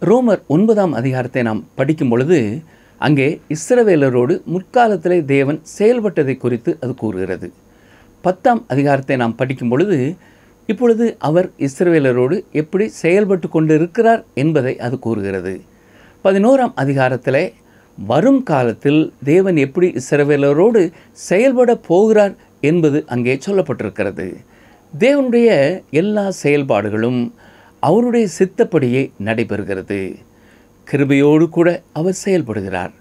ரோமர் 9ஆம் அதிகாரத்தை நாம் படிக்கும் பொழுது அங்கே இஸ்ரவேலரோடு முற்காலத்திலே தேவன் செயல்பட்டதை குறித்து அது கூறுகிறது. 10ஆம் அதிகாரத்தை நாம் படிக்கும் பொழுது இப்பொழுது அவர் இஸ்ரவேலரோடு எப்படி செயல்பட்டு கொண்டிருக்கிறார் என்பதை அது கூறுகிறது. 11ஆம் அதிகாரத்திலே வரும் காலத்தில் தேவன் எப்படி இஸ்ரவேலரோடு செயல்பட போகிறார் என்பது அங்கே சொல்லப்பட்டிருக்கிறது. தேவனுடைய எல்லா செயல்பாடுகளும் அவருடைய சித்தப்படியே நடைபெறுகிறது. கிருபையோடு கூட அவர் செயல்படுகிறார்.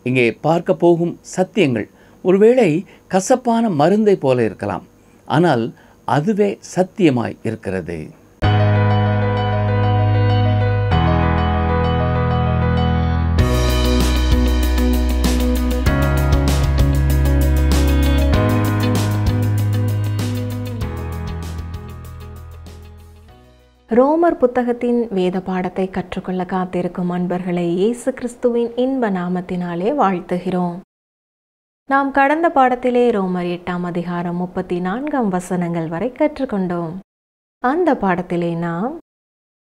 இங்கே பார்க்க போகும் சத்தியங்கள் ஒருவேளை கசப்பான மருந்தை போல இருக்கலாம், ஆனால் அதுவே சத்தியமாய் இருக்கிறது. ரோமர் புத்தகத்தின் வேத பாடத்தை கற்றுக்கொள்ள காத்திருக்கும் அன்பர்களை இயேசு கிறிஸ்துவின் இன்ப நாமத்தினாலே வாழ்த்துகிறோம். நாம் கடந்த பாடத்திலே ரோமர் 8ஆம் அதிகாரம் 34ஆம் வசனங்கள் வரை கற்றுக்கொண்டோம். அந்த பாடத்திலே நாம்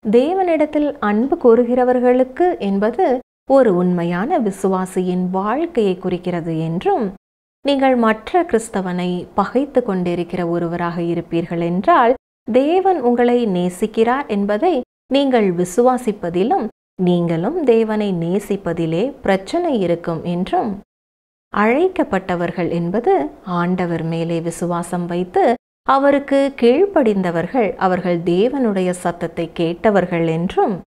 தேவனிடத்தில் அன்பு கூறுகிறவர்களுக்கு என்பது ஒரு உண்மையான விசுவாசியின் வாழ்க்கையை குறிக்கிறது என்றும், நீங்கள் மற்ற கிறிஸ்தவனை பகைத்து கொண்டிருக்கிற ஒருவராக இருப்பீர்கள் என்றால் தேவன் உங்களை நேசிக்கிறார் என்பதை நீங்கள் விசுவாசிப்பதிலும் நீங்களும் தேவனை நேசிப்பதிலே பிரச்சனை இருக்கும் என்றும், அழைக்கப்பட்டவர்கள் என்பது ஆண்டவர் மேலே விசுவாசம் வைத்து அவருக்கு கீழ்ப்படிந்தவர்கள், அவர்கள் தேவனுடைய சத்தத்தை கேட்டவர்கள் என்றும்,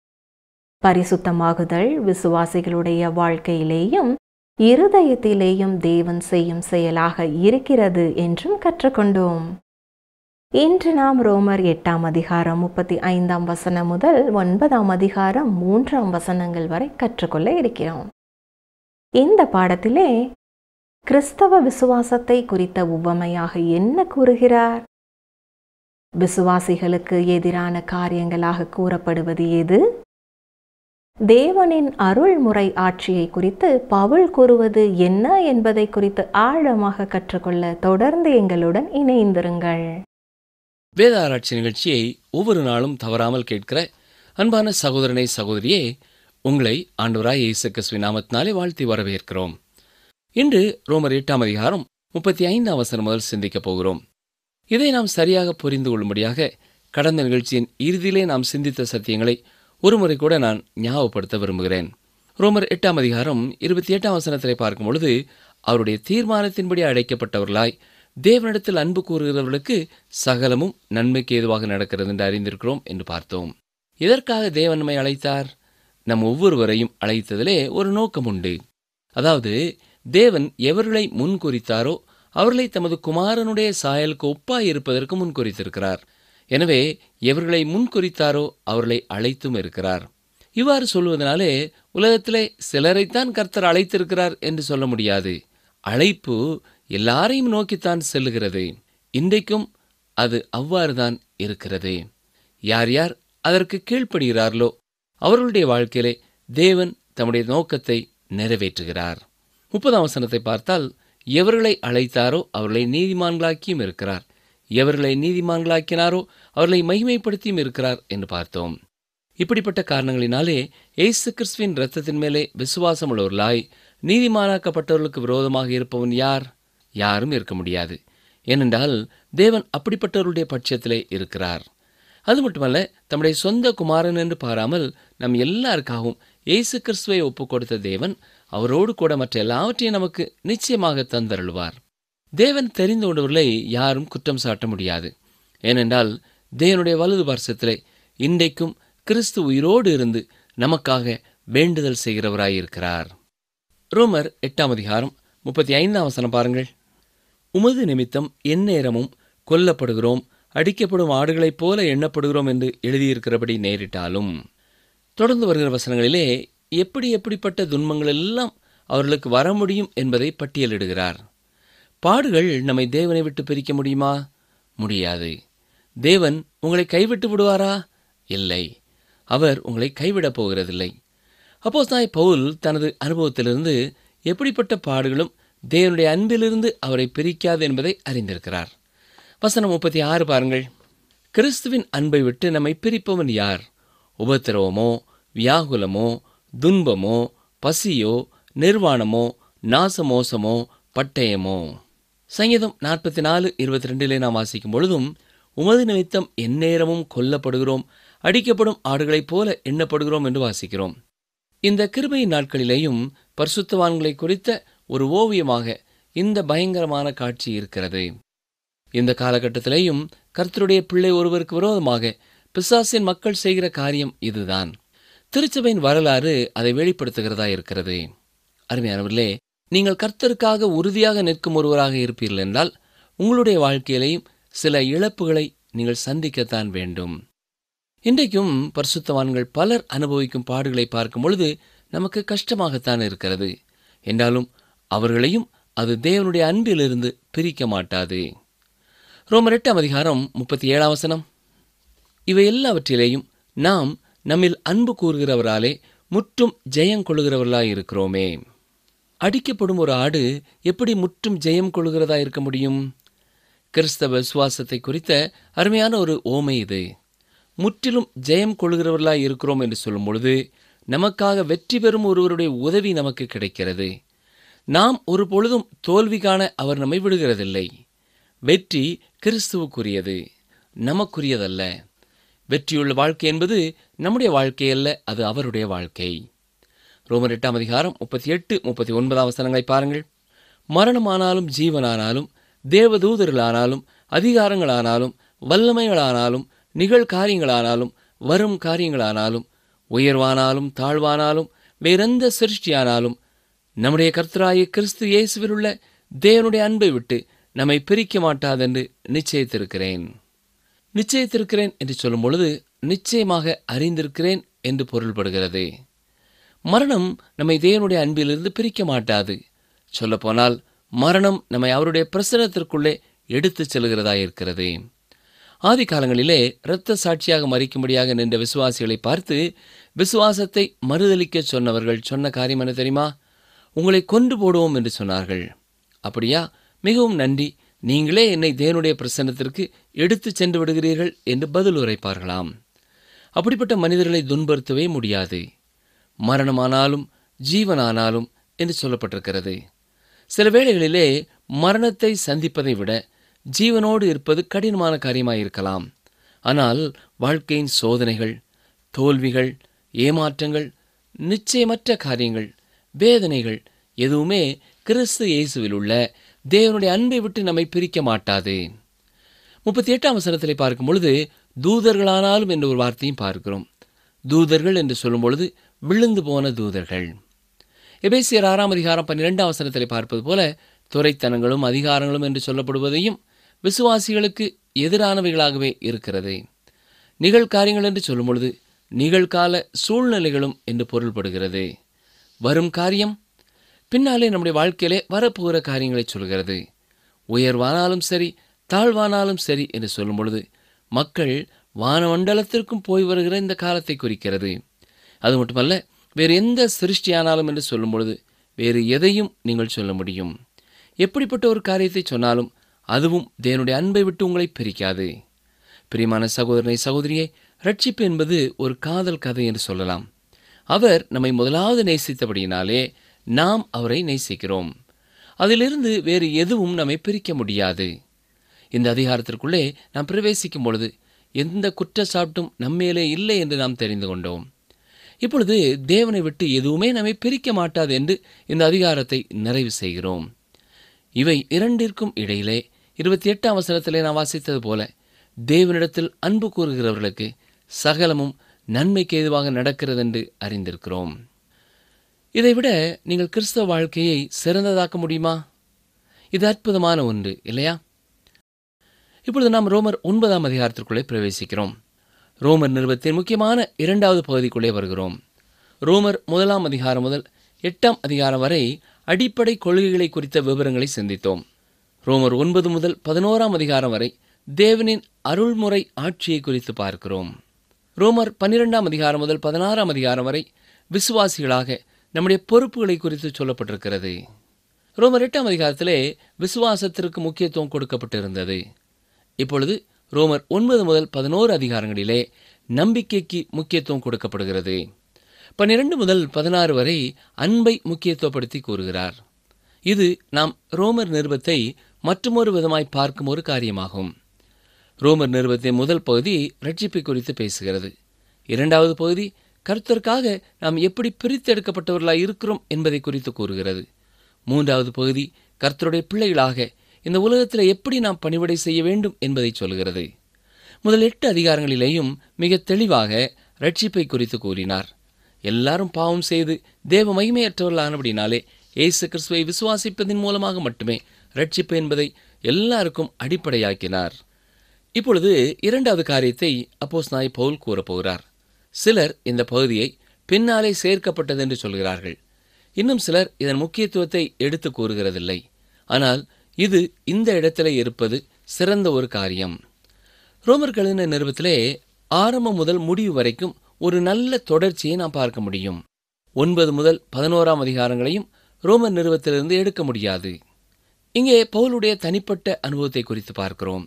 பரிசுத்தமாகுதல் விசுவாசிகளுடைய வாழ்க்கையிலேயும் இருதயத்திலேயும் தேவன் செய்யும் செயலாக இருக்கிறது என்றும் கற்றுக்கொண்டோம். இன்று நாம் ரோமர் 8ஆம் அதிகாரம் 35ஆம் வசனம் முதல் 9ஆம் அதிகாரம் 3ஆம் வசனங்கள் வரை கற்றுக்கொள்ள இருக்கிறோம். இந்த பாடத்திலே கிறிஸ்தவ விசுவாசத்தை குறித்த உவமையாக என்ன கூறுகிறார்? விசுவாசிகளுக்கு எதிரான காரியங்களாக கூறப்படுவது எது? தேவனின் அருள்முறை ஆட்சியை குறித்து பவுல் கூறுவது என்ன என்பதை குறித்து ஆழமாக கற்றுக்கொள்ள தொடர்ந்து எங்களுடன் இணைந்திருங்கள். வேத ஆராய்ச்சி நிகழ்ச்சியை ஒவ்வொரு நாளும் தவறாமல் கேட்கிற அன்பான சகோதரனை சகோதரியே, உங்களை ஆண்டவராய் இயேசு கிறிஸ்துவின் நாமத்தினாலே வாழ்த்தி வரவேற்கிறோம். இன்று ரோமர் 8ஆம் அதிகாரம் 35ஆம் வசனம் முதல் சிந்திக்கப் போகிறோம். இதை நாம் சரியாக புரிந்து கொள்ளும்படியாக கடந்த நிகழ்ச்சியின் இறுதியிலே நாம் சிந்தித்த சத்தியங்களை ஒருமுறை கூட நான் ஞாபகப்படுத்த விரும்புகிறேன். ரோமர் 8ஆம் அதிகாரம் 28ஆம் வசனத்திலே பார்க்கும் பொழுது, அவருடைய தீர்மானத்தின்படி அழைக்கப்பட்டவர்களாய் தேவனிடத்தில் அன்பு கூறுகிறவர்களுக்கு சகலமும் நன்மைக்கு ஏதுவாக நடக்கிறது என்று அறிந்திருக்கிறோம் என்று பார்த்தோம். எதற்காக தேவன் நம்மை அழைத்தார்? நம் ஒவ்வொருவரையும் அழைத்ததிலே ஒரு நோக்கம் உண்டு. அதாவது, தேவன் எவர்களை முன்குறித்தாரோ அவர்களை தமது குமாரனுடைய சாயலுக்கு ஒப்பாய் இருப்பதற்கு முன்குறித்திருக்கிறார். எனவே எவர்களை முன்குறித்தாரோ அவர்களை அழைத்தும் இருக்கிறார். இவ்வாறு சொல்வதனாலே உலகத்திலே சிலரைத்தான் கர்த்தர் அழைத்திருக்கிறார் என்று சொல்ல முடியாது. அழைப்பு எல்லாரையும் நோக்கித்தான் செல்லுகிறது. இன்றைக்கும் அது அவ்வாறுதான் இருக்கிறது. யார் யார் அதற்கு கீழ்ப்படுகிறார்களோ அவர்களுடைய வாழ்க்கையிலே தேவன் தம்முடைய நோக்கத்தை நிறைவேற்றுகிறார். 30ஆம் வசனத்தை பார்த்தால், எவர்களை அழைத்தாரோ அவர்களை நீதிமான்களாக்கியும் இருக்கிறார், எவர்களை நீதிமான்களாக்கினாரோ அவர்களை மகிமைப்படுத்தியும் இருக்கிறார் என்று பார்த்தோம். இப்படிப்பட்ட காரணங்களினாலே இயேசு கிறிஸ்துவின் இரத்தத்தின் மேலே விசுவாசம் உள்ளவர்களாய் நீதிமானாக்கப்பட்டவர்களுக்கு விரோதமாக இருப்பவன் யார்? யாரும் இருக்க முடியாது. ஏனென்றால் தேவன் அப்படிப்பட்டவருடைய பட்சத்திலே இருக்கிறார். அது மட்டுமல்ல, தம்முடைய சொந்த குமாரன் என்று பாராமல் நம் எல்லாருக்காகவும் இயேசு கிறிஸ்துவை ஒப்புக் கொடுத்த தேவன் அவரோடு கூட மற்ற எல்லாவற்றையும் நமக்கு நிச்சயமாக தந்தருள்வார். தேவன் தெரிந்து கொண்டவர்களை யாரும் குற்றம் சாட்ட முடியாது. ஏனென்றால் தேவனுடைய வலது பார்சத்திலே இன்றைக்கும் கிறிஸ்து உயிரோடு இருந்து நமக்காக வேண்டுதல் செய்கிறவராயிருக்கிறார். ரோமர் 8ஆம் அதிகாரம் 35ஆம் வசனம் பாருங்கள். உமது நிமித்தம் எந்நேரமும் கொல்லப்படுகிறோம், அடிக்கப்படும் ஆடுகளைப் போல எண்ணப்படுகிறோம் என்று எழுதியிருக்கிறபடி நேரிட்டாலும். தொடர்ந்து வருகிற வசனங்களிலே எப்படிப்பட்ட துன்பங்கள் எல்லாம் அவர்களுக்கு வர முடியும் என்பதை பட்டியலிடுகிறார். பாடுகள் நம்மை தேவனை விட்டு பிரிக்க முடியுமா? முடியாது. தேவன் உங்களை கைவிட்டு விடுவாரா? இல்லை, அவர் உங்களை கைவிடப் போகிறதில்லை. அப்போஸ்தலனாகிய பவுல் தனது அனுபவத்திலிருந்து எப்படிப்பட்ட பாடுகளும் தேவனுடைய அன்பிலிருந்து அவரை பிரிக்காது என்பதை அறிந்திருக்கிறார். வசனம் 36 பாருங்கள். கிறிஸ்துவின் அன்பை விட்டு நம்மை பிரிப்பவன் யார்? உபத்திரவமோ, வியாகுலமோ, துன்பமோ, பசியோ, நிர்வாணமோ, நாசமோசமோ, பட்டயமோ. சங்கீதம் 44:22 நாம் வாசிக்கும் பொழுதும், உமது நிமித்தம் எந்நேரமும் கொல்லப்படுகிறோம், அடிக்கப்படும் ஆடுகளைப் போல எண்ணப்படுகிறோம் என்று வாசிக்கிறோம். இந்த கிருபையின் நாட்களிலேயும் பரிசுத்தவான்களை குறித்த ஒரு ஓவியமாக இந்த பயங்கரமான காட்சி இருக்கிறது. இந்த காலகட்டத்திலேயும் கர்த்தருடைய பிள்ளை ஒருவருக்கு விரோதமாக பிசாசின் மக்கள் செய்கிற காரியம் இதுதான். திருச்சபையின் வரலாறு அதை வெளிப்படுத்துகிறதா இருக்கிறது. அருமையானவர்களே, நீங்கள் கர்த்தருக்காக உறுதியாக நிற்கும் ஒருவராக இருப்பீர்கள் என்றால் உங்களுடைய வாழ்க்கையிலேயும் சில இழப்புகளை நீங்கள் சந்திக்கத்தான் வேண்டும். இன்றைக்கும் பரிசுத்தவான்கள் பலர் அனுபவிக்கும் பாடுகளை பார்க்கும் பொழுது நமக்கு கஷ்டமாகத்தான் இருக்கிறது. என்றாலும் அவர்களையும் அது தேவனுடைய அன்பிலிருந்து பிரிக்க மாட்டாது. ரோமர் 8:37 இவை எல்லாவற்றிலேயும் நாம் நம்மில் அன்பு கூறுகிறவராலே முற்றும் ஜெயம் கொள்ளுகிறவர்களாய் இருக்கிறோமே. அடிக்கப்படும் ஒரு ஆடு எப்படி முற்றும் ஜெயம் கொள்ளுகிறதா இருக்க முடியும்? கிறிஸ்தவ விசுவாசத்தை குறித்த அருமையான ஒரு ஓமை இது. முற்றிலும் ஜெயம் கொள்ளுகிறவர்களாய் இருக்கிறோம் என்று சொல்லும் பொழுது நமக்காக வெற்றி பெறும் ஒருவருடைய உதவி நமக்கு கிடைக்கிறது. நாம் ஒரு பொழுதும் தோல்வி காண அவர் நம்மை விடுகிறதில்லை. வெற்றி கிறிஸ்துவுக்குரியது, நமக்குரியதல்ல. வெற்றியுள்ள வாழ்க்கை என்பது நம்முடைய வாழ்க்கை அல்ல, அது அவருடைய வாழ்க்கை. ரோமர் 8:38-39 பாருங்கள். மரணமானாலும் ஜீவனானாலும் தேவதூதர்களானாலும் அதிகாரங்களானாலும் வல்லமைகளானாலும் நிகழ்காரியங்களானாலும் வரும் காரியங்களானாலும் உயர்வானாலும் தாழ்வானாலும் வேறெந்த சிருஷ்டியானாலும் நம்முடைய கர்த்தராகிய கிறிஸ்து இயேசுவில் உள்ள தேவனுடைய அன்பை விட்டு நம்மை பிரிக்க மாட்டாதென்று நிச்சயித்திருக்கிறேன். நிச்சயித்திருக்கிறேன் என்று சொல்லும் பொழுது நிச்சயமாக அறிந்திருக்கிறேன் என்று பொருள்படுகிறது. மரணம் நம்மை தேவனுடைய அன்பிலிருந்து பிரிக்க மாட்டாது. சொல்லப்போனால் மரணம் நம்மை அவருடைய பிரசன்னத்திற்குள்ளே எடுத்துச் செல்கிறதாயிருக்கிறது. ஆதி காலங்களிலே இரத்த சாட்சியாக மறிக்கும்படியாக நின்ற விசுவாசிகளை பார்த்து விசுவாசத்தை மறுதலிக்க சொன்னவர்கள் சொன்ன காரியம் என்ன தெரியுமா? உங்களை கொன்று போடுவோம் என்று சொன்னார்கள். அப்படியா? மிகவும் நன்றி, நீங்களே என்னை தேவனுடைய பிரசன்னத்திற்கு எடுத்துச் சென்று விடுகிறீர்கள் என்று பதில் உரைப்பார்களாம். அப்படிப்பட்ட மனிதர்களை துன்புறுத்தவே முடியாது. மரணமானாலும் ஜீவனானாலும் என்று சொல்லப்பட்டிருக்கிறது. சில வேளைகளிலே மரணத்தை சந்திப்பதை விட ஜீவனோடு இருப்பது கடினமான காரியமாயிருக்கலாம். ஆனால் வாழ்க்கையின் சோதனைகள், தோல்விகள், ஏமாற்றங்கள், நிச்சயமற்ற காரியங்கள், வேதனைகள் எதுவுமே கிறிஸ்து இயேசுவில் உள்ள தேவனுடைய அன்பை விட்டு நம்மை பிரிக்க மாட்டாது. 38 பார்க்கும் பொழுது தூதர்களானாலும் என்ற ஒரு வார்த்தையும் பார்க்கிறோம். தூதர்கள் என்று சொல்லும் பொழுது விழுந்து போன தூதர்கள். எபேசியர் 6:12 பார்ப்பது போல துரைத்தனங்களும் அதிகாரங்களும் என்று சொல்லப்படுவதையும் விசுவாசிகளுக்கு எதிரானவைகளாகவே இருக்கிறது. நிகழ்காரியங்கள் என்று சொல்லும் பொழுது நிகழ்கால சூழ்நிலைகளும் என்று பொருள்படுகிறது. வரும் காரியம் பின்னாலே நம்முடைய வாழ்க்கையிலே வரப்போகிற காரியங்களை சொல்கிறது. உயர்வானாலும் சரி தாழ்வானாலும் சரி என்று சொல்லும் பொழுது மக்கள் வானமண்டலத்திற்கும் போய் வருகிற இந்த காலத்தை குறிக்கிறது. அது மட்டுமல்ல, வேறு எந்த சிருஷ்டியானாலும் என்று சொல்லும் பொழுது வேறு எதையும் நீங்கள் சொல்ல முடியும். எப்படிப்பட்ட ஒரு காரியத்தை சொன்னாலும் அதுவும் தேவனுடைய அன்பை விட்டு உங்களை பிரிக்காது. பிரியமான சகோதரனை சகோதரியே, ரட்சிப்பு என்பது ஒரு காதல் கதை என்று சொல்லலாம். அவர் நம்மை முதலாவது நேசித்தபடியினாலே நாம் அவரை நேசிக்கிறோம். அதிலிருந்து வேறு எதுவும் நம்மை பிரிக்க முடியாது. இந்த அதிகாரத்திற்குள்ளே நாம் பிரவேசிக்கும் பொழுது எந்த குற்றச்சாட்டும் நம்மேலே இல்லை என்று நாம் தெரிந்து கொண்டோம். இப்பொழுது தேவனை விட்டு எதுவுமே நம்மை பிரிக்க மாட்டாது என்று இந்த அதிகாரத்தை நிறைவு செய்கிறோம். இவை இரண்டிற்கும் இடையிலே 28 நாம் வாசித்தது போல தேவனிடத்தில் அன்பு கூறுகிறவர்களுக்கு சகலமும் நன்மைக்கு ஏதுவாக நடக்கிறது என்று அறிந்திருக்கிறோம். இதைவிட நீங்கள் கிறிஸ்தவ வாழ்க்கையை சிறந்ததாக்க முடியுமா? இது அற்புதமான ஒன்று இல்லையா? இப்பொழுது நாம் ரோமர் 9 பிரவேசிக்கிறோம். ரோமர் நிருபத்தின் முக்கியமான 2வது பகுதிக்குள்ளே வருகிறோம். ரோமர் 1 முதல் 8 வரை அடிப்படை கொள்கைகளை குறித்த விவரங்களை சிந்தித்தோம். ரோமர் 9 முதல் 11 வரை தேவனின் அருள்முறை ஆட்சியை குறித்து பார்க்கிறோம். ரோமர் 12 முதல் 16 வரை விசுவாசிகளாக நம்முடைய பொறுப்புகளை குறித்து சொல்லப்பட்டிருக்கிறது. ரோமர் 8 விசுவாசத்திற்கு முக்கியத்துவம் கொடுக்கப்பட்டிருந்தது. இப்பொழுது ரோமர் 9 முதல் 11 அதிகாரங்களிலே நம்பிக்கைக்கு முக்கியத்துவம் கொடுக்கப்படுகிறது. 12 முதல் 16 வரை அன்பை முக்கியத்துவப்படுத்தி கூறுகிறார். இது நாம் ரோமர் நிருபத்தை மற்றுமொரு விதமாய் பார்க்கும் ஒரு காரியமாகும். ரோமர் நிருபத்தின் முதல் பகுதி ரட்சிப்பை குறித்து பேசுகிறது. இரண்டாவது பகுதி கர்த்தருக்காக நாம் எப்படி பிரித்தெடுக்கப்பட்டவர்களாய் இருக்கிறோம் என்பதை குறித்து கூறுகிறது. மூன்றாவது பகுதி கர்த்தருடைய பிள்ளைகளாக இந்த உலகத்தில் எப்படி நாம் பணிவிடை செய்ய வேண்டும் என்பதை சொல்கிறது. முதல் 8 அதிகாரங்களிலேயும் மிக தெளிவாக ரட்சிப்பை குறித்து கூறினார். எல்லாரும் பாவம் செய்து தேவ மகிமையற்றவர்களானபடினாலே இயேசு கிறிஸ்துவை விசுவாசிப்பதன் மூலமாக மட்டுமே ரட்சிப்பு என்பதை எல்லாருக்கும் அடிப்படையாக்கினார். இப்பொழுது இரண்டாவது காரியத்தை அப்போஸ்தலனாகிய பவுல் கூறப்போகிறார். சிலர் இந்த பகுதியை பின்னாலே சேர்க்கப்பட்டது என்று சொல்கிறார்கள். இன்னும் சிலர் இதன் முக்கியத்துவத்தை எடுத்து கூறுகிறதில்லை. ஆனால் இது இந்த இடத்திலே இருப்பது சிறந்த ஒரு காரியம். ரோமர்கள் நிருபத்திலே ஆரம்பம் முதல் முடிவு வரைக்கும் ஒரு நல்ல தொடர்ச்சியை நாம் பார்க்க முடியும். 9 முதல் 11 அதிகாரங்களையும் ரோமர் நிருபத்திலிருந்து எடுக்க முடியாது. இங்கே பவுலுடைய தனிப்பட்ட அனுபவத்தை குறித்து பார்க்கிறோம்.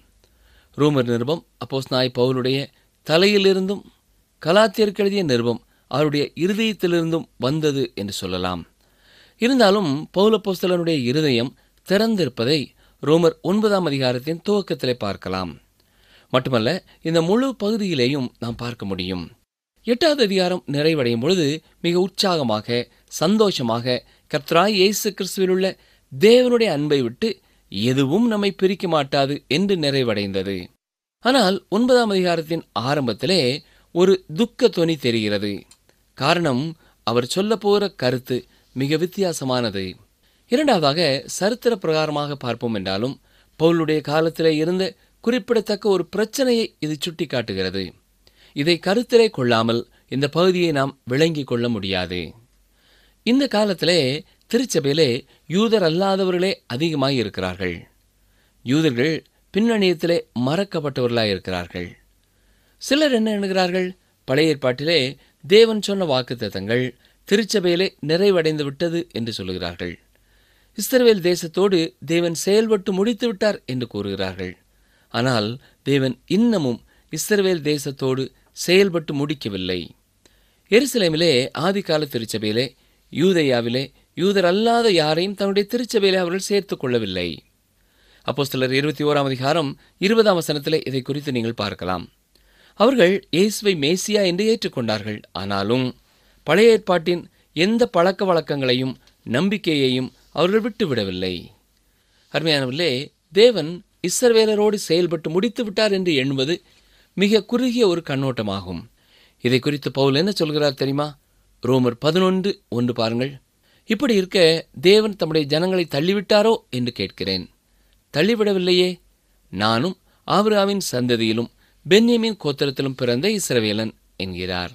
ரோமர் நிருபம் அப்போஸ்தலனாகிய பவுலுடைய தலையிலிருந்தும் கலாத்தியருக்கு எழுதிய நிருபம் அவருடைய இருதயத்திலிருந்தும் வந்தது என்று சொல்லலாம். இருந்தாலும் பவுல் அப்போஸ்தலனுடைய இருதயம் திறந்திருப்பதை ரோமர் 9 அதிகாரத்தின் துவக்கத்திலே பார்க்கலாம். மட்டுமல்ல, இந்த முழு பகுதியிலேயும் நாம் பார்க்க முடியும். 8வது அதிகாரம் நிறைவடையும் பொழுது மிக உற்சாகமாக சந்தோஷமாக கர்த்தராகிய இயேசு கிறிஸ்துவில் உள்ள தேவனுடைய அன்பை விட்டு எதுவும் நம்மை பிரிக்க மாட்டாது என்று நிறைவடைந்தது. ஆனால் 9 அதிகாரத்தின் ஆரம்பத்திலே ஒரு துக்க தொனி தெரிகிறது. காரணம், அவர் சொல்ல போகிற கருத்து மிக வித்தியாசமானது. இரண்டாவதாக சரித்திர பிரகாரமாக பார்ப்போம் என்றாலும் பவுலுடைய காலத்திலே இருந்த குறிப்பிடத்தக்க ஒரு பிரச்சனையை இது சுட்டி காட்டுகிறது. இதை கருத்திலே கொள்ளாமல் இந்த பகுதியை நாம் விளங்கி கொள்ள முடியாது. இந்த காலத்திலே திருச்சபையிலே யூதர் அல்லாதவர்களே அதிகமாய் இருக்கிறார்கள். யூதர்கள் பின்னணியத்திலே மறக்கப்பட்டவர்களாய் இருக்கிறார்கள். சிலர் என்ன எண்ணுகிறார்கள்? பழைய ஏற்பாட்டிலே தேவன் சொன்ன வாக்குத்தத்தங்கள் திருச்சபையிலே நிறைவடைந்து விட்டது என்று சொல்லுகிறார்கள். இஸ்ரவேல் தேசத்தோடு தேவன் செயல்பட்டு முடித்து விட்டார் என்று கூறுகிறார்கள். ஆனால் தேவன் இன்னமும் இஸ்ரவேல் தேசத்தோடு செயல்பட்டு முடிக்கவில்லை. எருசலேமிலே ஆதிகால திருச்சபையிலே யூதேயாவிலே யூதர் அல்லாத யாரையும் தன்னுடைய திருச்சபையிலே அவர்கள் சேர்த்துக் கொள்ளவில்லை. அப்போஸ்தலர் 21 அதிகாரம் 20 வசனத்திலே இதை குறித்து நீங்கள் பார்க்கலாம். அவர்கள் இயேசுவை மேசியா என்று ஏற்றுக்கொண்டார்கள். ஆனாலும் பழைய ஏற்பாட்டின் எந்த பழக்க வழக்கங்களையும் நம்பிக்கையையும் அவர்கள் விட்டுவிடவில்லை. அருமையானவர்களே, தேவன் இஸ்ரவேலரோடு செயல்பட்டு முடித்து விட்டார் என்று எண்ணுவது மிக குறுகிய ஒரு கண்ணோட்டமாகும். இதை குறித்து பவுல் என்ன சொல்கிறார் தெரியுமா? ரோமர் 11:1 பாருங்கள். இப்படி இருக்க தேவன் தம்முடைய ஜனங்களை தள்ளிவிட்டாரோ என்று கேட்கிறேன். தள்ளிவிடவில்லையே, நானும் ஆபிரகாமின் சந்ததியிலும் பென்யமீன் கோத்திரத்திலும் பிறந்த இஸ்ரவேலன் என்கிறார்.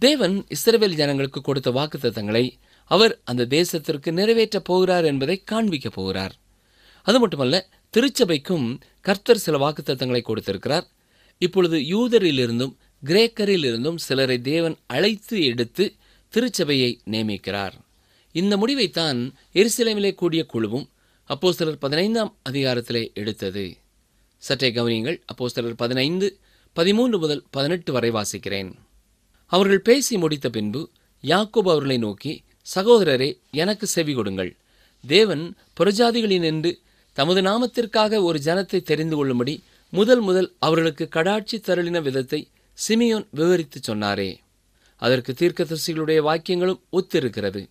தேவன் இஸ்ரவேல் ஜனங்களுக்கு கொடுத்த வாக்குத்தத்தங்களை அவர் அந்த தேசத்திற்கு நிறைவேற்றப் போகிறார் என்பதை காண்பிக்கப் போகிறார். அது மட்டுமல்ல, திருச்சபைக்கும் கர்த்தர் சில வாக்குத்தத்தங்களை கொடுத்திருக்கிறார். இப்பொழுது யூதரிலிருந்தும் கிரேக்கரிலிருந்தும் சிலரை தேவன் அழைத்து எடுத்து திருச்சபையை நியமிக்கிறார். இந்த முடிவைத்தான் எருசலேமிலே கூடிய குழுவும் அப்போஸ்தலர் 15 அதிகாரத்திலே எடுத்தது. சற்றே கவனியுங்கள். அப்போஸ்தலர் 15:13 முதல் 18 வரை வாசிக்கிறேன். அவர்கள் பேசி முடித்த பின்பு யாக்கோபு அவர்களை நோக்கி, சகோதரரே, எனக்கு செவி கொடுங்கள். தேவன் புறஜாதிகளினின்று தமது நாமத்திற்காக ஒரு ஜனத்தை தெரிந்து கொள்ளும்படி முதல் அவர்களுக்கு கடாட்சி தருளின விதத்தை சிமியோன் விவரித்து சொன்னாரே. அதற்கு தீர்க்கதரிசிகளுடைய வாக்கியங்களும் ஒத்திருக்கிறது.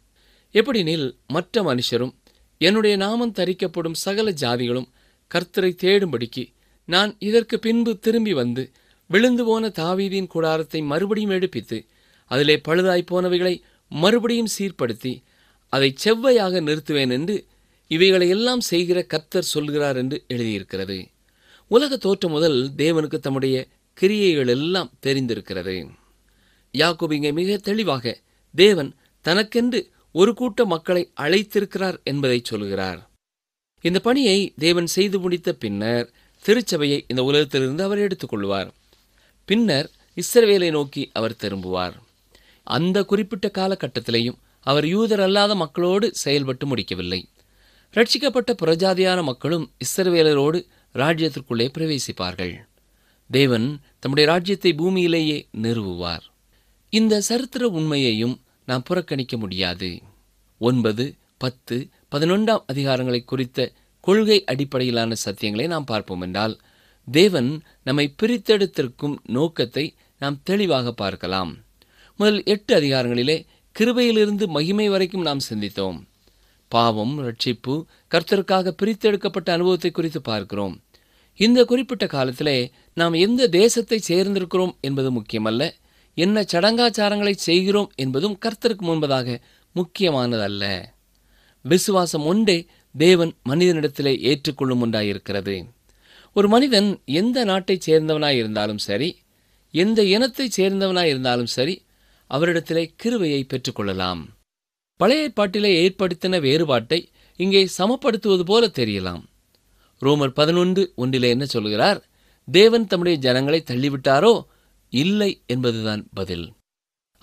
எப்படினில் மற்ற மனுஷரும் என்னுடைய நாமம் தரிக்கப்படும் சகல ஜாதிகளும் கர்த்தரை தேடும்படிக்கு நான் இதற்கு பின்பு திரும்பி வந்து விழுந்து போன தாவீதின் கூடாரத்தை மறுபடியும் எடுப்பித்து அதிலே பழுதாய் போனவைகளை மறுபடியும் சீர்படுத்தி அதை செவ்வையாக நிறுத்துவேன் என்று இவைகளை எல்லாம் செய்கிற கர்த்தர் சொல்கிறார் என்று எழுதியிருக்கிறது. உலக தோற்றம் முதல் தேவனுக்கு தம்முடைய கிரியைகள் எல்லாம் தெரிந்திருக்கிறது. யாக்கோபு இங்கே மிக தெளிவாக தேவன் தனக்கென்று ஒரு கூட்ட மக்களை அழைத்திருக்கிறார் என்பதை சொல்கிறார். இந்த பணியை தேவன் செய்து முடித்த பின்னர் திருச்சபையை இந்த உலகத்திலிருந்து அவர் எடுத்துக்கொள்வார். பின்னர் இஸ்ரவேலை நோக்கி அவர் திரும்புவார். அந்த குறிப்பிட்ட காலகட்டத்திலேயும் அவர் யூதர் அல்லாத மக்களோடு செயல்பட்டு முடிக்கவில்லை. ரட்சிக்கப்பட்ட புறஜாதியான மக்களும் இஸ்ரவேலரோடு ராஜ்யத்திற்குள்ளே பிரவேசிப்பார்கள். தேவன் தம்முடைய ராஜ்யத்தை பூமியிலேயே நிறுவுவார். இந்த சரித்திர உண்மையையும் நாம் புறக்கணிக்க முடியாது. 9, 10, 11 அதிகாரங்களை குறித்த கொள்கை அடிப்படையிலான சத்தியங்களை நாம் பார்ப்போம் என்றால், தேவன் நம்மை பிரித்தெடுத்திருக்கும் நோக்கத்தை நாம் தெளிவாக பார்க்கலாம். முதல் 8 அதிகாரங்களிலே கிருபையிலிருந்து மகிமை வரைக்கும் நாம் சிந்தித்தோம். பாவம், ரட்சிப்பு, கர்த்தருக்காக பிரித்தெடுக்கப்பட்ட அனுபவத்தை குறித்து பார்க்கிறோம். இந்த குறிப்பிட்ட காலத்திலே நாம் எந்த தேசத்தை சேர்ந்திருக்கிறோம் என்பது முக்கியமல்ல, என்ன சடங்காச்சாரங்களை செய்கிறோம் என்பதும் கர்த்தருக்கு முன்பதாக முக்கியமானதல்ல. விசுவாசம் ஒன்றே தேவன் மனிதனிடத்திலே ஏற்றுக்கொள்ளும் ஒன்றாயிருக்கிறது. ஒரு மனிதன் எந்த நாட்டைச் சேர்ந்தவனாய் இருந்தாலும் சரி, எந்த இனத்தைச் சேர்ந்தவனாய் இருந்தாலும் சரி, அவரிடத்திலே கிருபையை பெற்றுக்கொள்ளலாம். பழைய ஏற்பாட்டிலே ஏற்படுத்தின வேறுபாட்டை இங்கே சமப்படுத்துவது போல தெரியலாம். ரோமர் 11:1 என்ன சொல்கிறார்? தேவன் தம்முடைய ஜனங்களை தள்ளிவிட்டாரோ? இல்லை என்பதுதான் பதில்.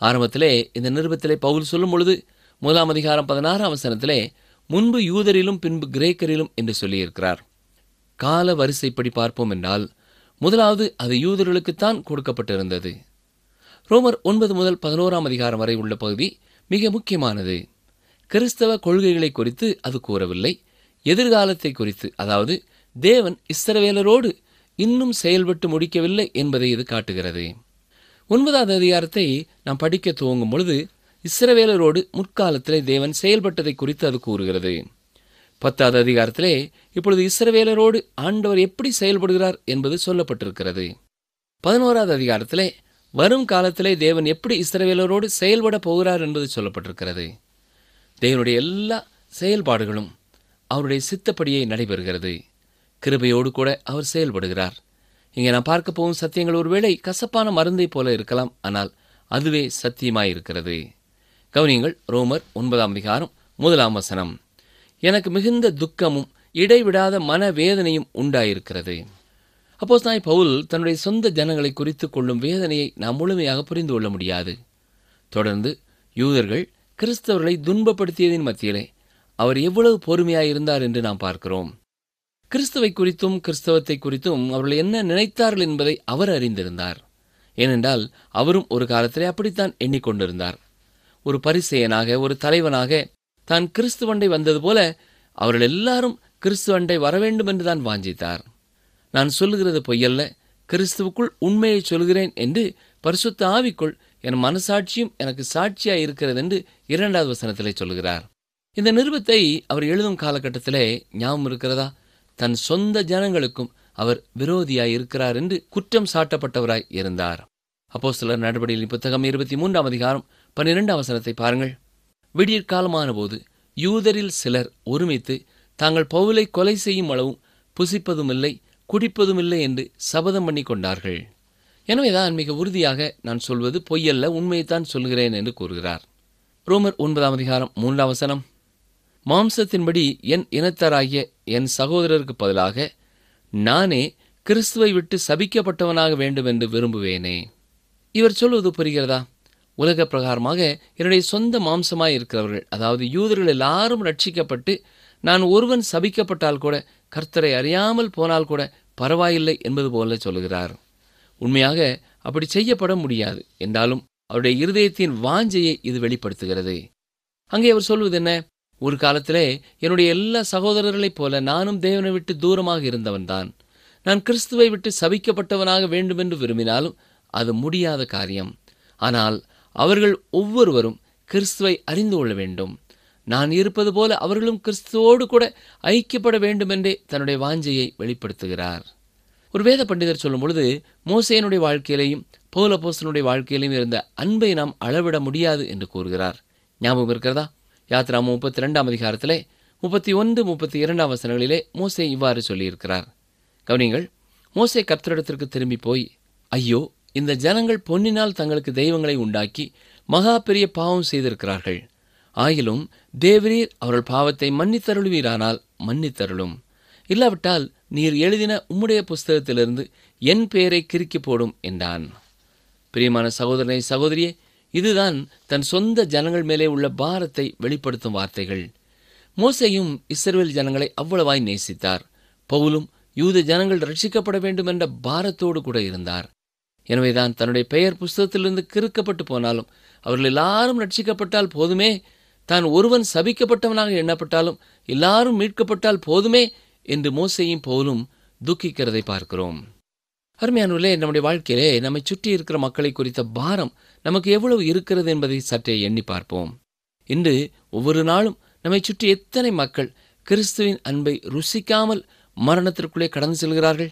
ஆரம்பத்திலே இந்த நிருபத்திலே பவுல் சொல்லும் பொழுது 1 அதிகாரம் 16 வசனத்திலே முன்பு யூதரிலும் பின்பு கிரேக்கரிலும் என்று சொல்லியிருக்கிறார். கால வரிசைப்படி பார்ப்போம் என்றால் முதலாவது அது யூதர்களுக்குத்தான் கொடுக்கப்பட்டிருந்தது. ரோமர் 9 முதல் 11 அதிகாரம் வரை உள்ள பகுதி மிக முக்கியமானது. கிறிஸ்தவ கொள்கைகளை குறித்து அது கூறவில்லை, எதிர்காலத்தை குறித்து, அதாவது தேவன் இஸ்ரவேலரோடு இன்னும் செயல்பட்டு முடிக்கவில்லை என்பதை இது காட்டுகிறது. 9வது அதிகாரத்தை நாம் படிக்க துவங்கும் பொழுது இஸ்ரவேலரோடு முற்காலத்திலே தேவன் செயல்பட்டதை குறித்து அது கூறுகிறது. 10வது அதிகாரத்திலே இப்பொழுது இஸ்ரவேலரோடு ஆண்டவர் எப்படி செயல்படுகிறார் என்பது சொல்லப்பட்டிருக்கிறது. 11வது அதிகாரத்திலே வரும் காலத்திலே தேவன் எப்படி இஸ்ரவேலரோடு செயல்பட போகிறார் என்பது சொல்லப்பட்டிருக்கிறது. தேவனுடைய எல்லா செயல்பாடுகளும் அவருடைய சித்தப்படியே நடைபெறுகிறது. கிருபையோடு கூட அவர் செயல்படுகிறார். இங்கே நாம் பார்க்க போகும் சத்தியங்கள் ஒருவேளை கசப்பான மருந்தை போல இருக்கலாம், ஆனால் அதுவே சத்தியமாயிருக்கிறது. கவனியங்கள், ரோமர் 9 அதிகாரம் 1 வசனம். எனக்கு மிகுந்த துக்கமும் இடைவிடாத மனவேதனையும் உண்டாயிருக்கிறது. அப்போஸ்தலனாகிய பவுல் தன்னுடைய சொந்த ஜனங்களை குறித்து கொள்ளும் வேதனையை நாம் முழுமையாக புரிந்து கொள்ள முடியாது. தொடர்ந்து யூதர்கள் கிறிஸ்தவர்களை துன்பப்படுத்தியதின் மத்தியிலே அவர் எவ்வளவு பொறுமையாயிருந்தார் என்று நாம் பார்க்கிறோம். கிறிஸ்துவை குறித்தும் கிறிஸ்தவத்தை குறித்தும் அவர்கள் என்ன நினைத்தார்கள் என்பதை அவர் அறிந்திருந்தார். ஏனென்றால் அவரும் ஒரு காலத்திலே அப்படித்தான் எண்ணிக்கொண்டிருந்தார். ஒரு பரிசேயனாக, ஒரு தலைவனாக தான் கிறிஸ்துவண்டை வந்தது போல அவர்கள் எல்லாரும் கிறிஸ்துவண்டை வரவேண்டும் என்று தான் வாஞ்சித்தார். நான் சொல்லுகிறது பொய்யல்ல, கிறிஸ்துவுக்குள் உண்மையை சொல்கிறேன் என்று பரிசுத்த ஆவிக்குள் என் மனசாட்சியும் எனக்கு சாட்சியாய் இருக்கிறது என்று 2வது வசனத்திலே சொல்கிறார். இந்த நிருபத்தை அவர் எழுதும் காலகட்டத்திலே ஞாபகம் இருக்கிறதா? தன் சொந்த ஜனங்களுக்கும் அவர் விரோதியாய் இருக்கிறார் என்று குற்றம் சாட்டப்பட்டவராய் இருந்தார். அப்போஸ்தலர் நடபடிகளின் புத்தகம் 23 அதிகாரம் 12 வசனத்தை பாருங்கள். விடியற்காலமான போது யூதரில் சிலர் ஒருமித்து தாங்கள் பவுலை கொலை செய்யும் அளவும் புசிப்பதுமில்லை குடிப்பதுமில்லை என்று சபதம் பண்ணி கொண்டார்கள். எனவேதான் மிக உறுதியாக நான் சொல்வது பொய்யல்ல, உண்மையைத்தான் சொல்கிறேன் என்று கூறுகிறார். ரோமர் 9 அதிகாரம் 3 வசனம். மாம்சத்தின்படி என் இனத்தராகிய என் சகோதரருக்கு பதிலாக நானே கிறிஸ்துவை விட்டு சபிக்கப்பட்டவனாக வேண்டும் என்று விரும்புவேனே. இவர் சொல்வது புரிகிறதா? உலக பிரகாரமாக என்னுடைய சொந்த மாம்சமாய் இருக்கிறவர்கள், அதாவது யூதர்கள் எல்லாரும் ரட்சிக்கப்பட்டு நான் ஒருவன் சபிக்கப்பட்டால் கூட, கர்த்தரை அறியாமல் போனால் கூட பரவாயில்லை என்பது போல சொல்லுகிறார். உண்மையாக அப்படி செய்யப்பட முடியாது என்றாலும் அவருடைய இருதயத்தின் வாஞ்சையை இது வெளிப்படுத்துகிறது. அங்கே அவர் சொல்வது என்ன? ஒரு காலத்திலே என்னுடைய எல்லா சகோதரர்களைப் போல நானும் தேவனை விட்டு தூரமாக இருந்தவன்தான். நான் கிறிஸ்துவை விட்டு சபிக்கப்பட்டவனாக வேண்டுமென்று விரும்பினாலும் அது முடியாத காரியம். ஆனால் அவர்கள் ஒவ்வொருவரும் கிறிஸ்துவை அறிந்து கொள்ள வேண்டும். நான் இருப்பது போல அவர்களும் கிறிஸ்துவோடு கூட ஐக்கியப்பட வேண்டுமென்றே தன்னுடைய வாஞ்சையை வெளிப்படுத்துகிறார். ஒரு வேத பண்டிதர் சொல்லும் பொழுது மோசேயினுடைய வாழ்க்கையிலையும் பவுல் அப்போஸ்தலனுடைய வாழ்க்கையிலையும் இருந்த அன்பை நாம் அளவிட முடியாது என்று கூறுகிறார். ஞாபகம் இருக்கிறதா? யாத்ராகமம் 32 அதிகாரத்திலே 31, 32 வசனங்களிலே மோசே இவ்வாறு சொல்லியிருக்கிறார். கவனிங்கள், மோசே கர்த்தரிடத்திற்கு திரும்பி போய், ஐயோ, இந்த ஜனங்கள் பொன்னினால் தங்களுக்கு தெய்வங்களை உண்டாக்கி மகா பெரிய பாவம் செய்திருக்கிறார்கள். ஆயிலும் தேவரீர் அவர்கள் பாவத்தை மன்னித்தருளுவீரானால் மன்னித்தருளும், இல்லாவிட்டால் நீர் எழுதின உம்முடைய புஸ்தகத்திலிருந்து என் பெயரை கிறுக்கி போடும் என்றான். பிரியமான சகோதரனை சகோதரியே, இதுதான் தன் சொந்த ஜனங்கள் மேலே உள்ள பாரத்தை வெளிப்படுத்தும் வார்த்தைகள். மோசேயும் இஸ்ரவேல் ஜனங்களை அவ்வளவாய் நேசித்தார். பவுலும் யூத ஜனங்கள் ரட்சிக்கப்பட வேண்டும் என்ற பாரத்தோடு கூட இருந்தார். எனவேதான் தன்னுடைய பெயர் புஸ்தகத்திலிருந்து கிறுக்கப்பட்டு போனாலும் அவர்கள் எல்லாரும் ரட்சிக்கப்பட்டால் போதுமே, தான் ஒருவன் சபிக்கப்பட்டவனாக எண்ணப்பட்டாலும் எல்லாரும் மீட்கப்பட்டால் போதுமே என்று மோசேயும் பவுலும் துக்கிக்கிறதை பார்க்கிறோம். அருமையானவர்களே, நம்முடைய வாழ்க்கையிலே நம்மை சுற்றி இருக்கிற மக்களை குறித்த பாரம் நமக்கு எவ்வளவு இருக்கிறது என்பதை சற்றே எண்ணி பார்ப்போம். இன்று ஒவ்வொரு நாளும் நம்மை சுற்றி எத்தனை மக்கள் கிறிஸ்துவின் அன்பை ருசிக்காமல் மரணத்திற்குள்ளே கடந்து செல்கிறார்கள்.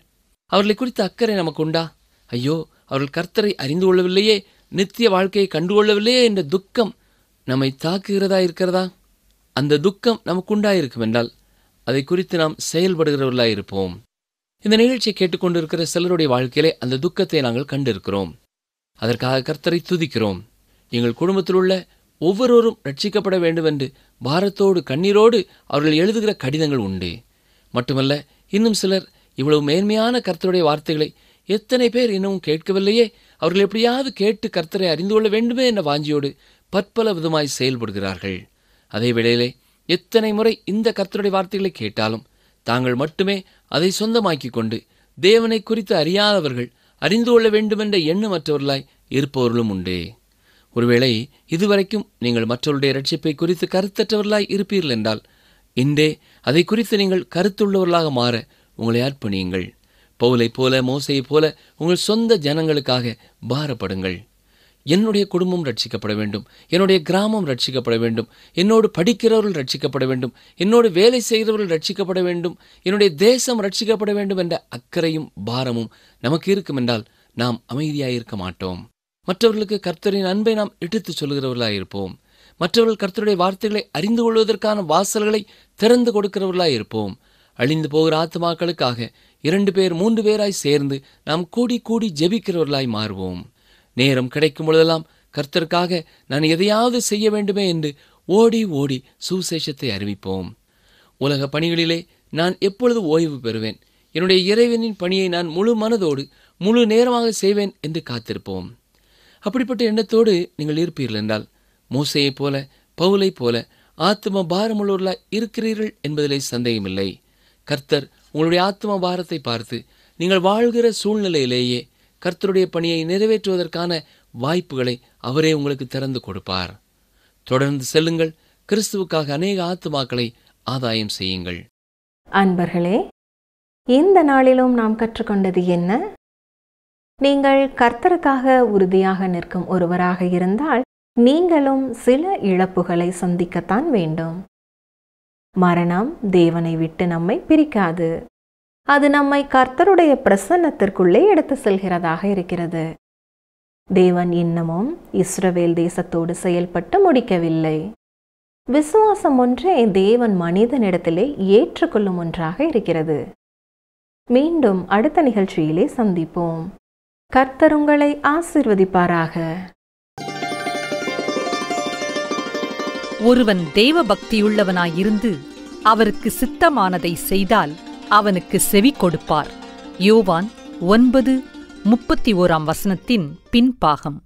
அவர்களை குறித்த அக்கறை நமக்கு உண்டா? ஐயோ, அவர்கள் கர்த்தரை அறிந்து கொள்ளவில்லையே, நித்திய வாழ்க்கையை கண்டுகொள்ளவில்லையே என்ற துக்கம் நம்மை தாக்குகிறதா இருக்கிறதா? அந்த துக்கம் நமக்கு உண்டாயிருக்கும் என்றால் அதை குறித்து நாம் செயல்படுகிறவர்களாக இருப்போம். இந்த நிகழ்ச்சியை கேட்டுக்கொண்டிருக்கிற சிலருடைய வாழ்க்கையிலே அந்த துக்கத்தை நாங்கள் கண்டிருக்கிறோம். அதற்காக கர்த்தரை துதிக்கிறோம். எங்கள் குடும்பத்தில் உள்ள ஒவ்வொருவரும் ரட்சிக்கப்பட வேண்டும் என்று பாரத்தோடு கண்ணீரோடு அவர்கள் எழுதுகிற கடிதங்கள் உண்டு. மட்டுமல்ல, இன்னும் சிலர் இவ்வளவு மேன்மையான கர்த்தருடைய வார்த்தைகளை எத்தனை பேர் இன்னமும் கேட்கவில்லையே, அவர்கள் எப்படியாவது கேட்டு கர்த்தரை அறிந்து கொள்ள வேண்டுமே என்ற வாஞ்சியோடு பற்பல விதமாய் செயல்படுகிறார்கள். அதே வேளையிலே எத்தனை முறை இந்த கர்த்தருடைய வார்த்தைகளை கேட்டாலும் தாங்கள் மட்டுமே அதை சொந்தமாக்கி கொண்டு தேவனை குறித்து அறியாதவர்கள், அறிந்து கொள்ள வேண்டுமென்ற எண்ணமற்றவர்களாய் இருப்பவர்களும் உண்டு. ஒருவேளை இதுவரைக்கும் நீங்கள் மற்றவருடைய ரட்சிப்பை குறித்து கருத்தற்றவர்களாய் இருப்பீர்கள் என்றால் இன்றே அதை குறித்து நீங்கள் கருத்துள்ளவர்களாக மாற உங்களை அர்ப்பணியுங்கள். பவுலை போல, மோசையைப் போல உங்கள் சொந்த ஜனங்களுக்காக பாரப்படுங்கள். என்னுடைய குடும்பம் ரட்சிக்கப்பட வேண்டும், என்னுடைய கிராமம் ரட்சிக்கப்பட வேண்டும், என்னோடு படிக்கிறவர்கள் ரட்சிக்கப்பட வேண்டும், என்னோடு வேலை செய்கிறவர்கள் ரட்சிக்கப்பட வேண்டும், என்னுடைய தேசம் ரட்சிக்கப்பட வேண்டும் என்ற அக்கறையும் பாரமும் நமக்கு இருக்கும் என்றால் நாம் அமைதியாயிருக்க மாட்டோம். மற்றவர்களுக்கு கர்த்தரின் அன்பை நாம் எடுத்துச் சொல்கிறவர்களாயிருப்போம். மற்றவர்கள் கர்த்தருடைய வார்த்தைகளை அறிந்து கொள்வதற்கான வாசல்களை திறந்து கொடுக்கிறவர்களாய் இருப்போம். அழிந்து போகிற ஆத்மாக்களுக்காக 2 பேர் 3 பேராய் சேர்ந்து நாம் கூடி கூடி ஜெபிக்கிறவர்களாய் மாறுவோம். நேரம் கிடைக்கும் பொழுதெல்லாம் கர்த்தருக்காக நான் எதையாவது செய்ய வேண்டுமே என்று ஓடி ஓடி சுவிசேஷத்தை அறிவிப்போம். உலக பணிகளிலே நான் எப்பொழுது ஓய்வு பெறுவேன், என்னுடைய இறைவனின் பணியை நான் முழு மனதோடு முழு நேரமாக செய்வேன் என்று காத்திருப்போம். அப்படிப்பட்ட எண்ணத்தோடு நீங்கள் இருப்பீர்கள் என்றால் மோசையைப் போல, பவுலைப் போல ஆத்ம பாரமுள்ளவர்களாய் இருக்கிறீர்கள் என்பதிலே சந்தேகமில்லை. கர்த்தர் உங்களுடைய ஆத்ம பாரத்தை பார்த்து நீங்கள் வாழ்கிற சூழ்நிலையிலேயே கர்த்தருடைய பணியை நிறைவேற்றுவதற்கான வாய்ப்புகளை அவரே உங்களுக்கு திறந்து கொடுப்பார். தொடர்ந்து செல்லுங்கள். கிறிஸ்துவுக்காக அநேக ஆத்துமாக்களை ஆதாயம் செய்யுங்கள். அன்பர்களே, இந்த நாளிலும் நாம் கற்றுக்கொண்டது என்ன? நீங்கள் கர்த்தருக்காக உறுதியாக நிற்கும் ஒருவராக இருந்தால் நீங்களும் சில இழப்புகளை சந்திக்கத்தான் வேண்டும். மரணம் தேவனை விட்டு நம்மை பிரிக்காது. அது நம்மை கர்த்தருடைய பிரசன்னத்திற்குள்ளே எடுத்து செல்கிறதாக இருக்கிறது. தேவன் இன்னமும் இஸ்ரவேல் தேசத்தோடு செயல்பட்டு முடிக்கவில்லை. விசுவாசம் ஒன்றே தேவன் மனிதனிடத்திலே ஏற்றுக்கொள்ளும் ஒன்றாக இருக்கிறது. மீண்டும் அடுத்த நிகழ்ச்சியிலே சந்திப்போம். கர்த்தர் உங்களை ஆசீர்வதிப்பாராக. ஒருவன் தேவ பக்தியுள்ளவனாயிருந்து அவருக்கு சித்தமானதை செய்தால் அவனுக்கு செவி கொடுப்பார். யோவான் 9:31 பின்பாகம்.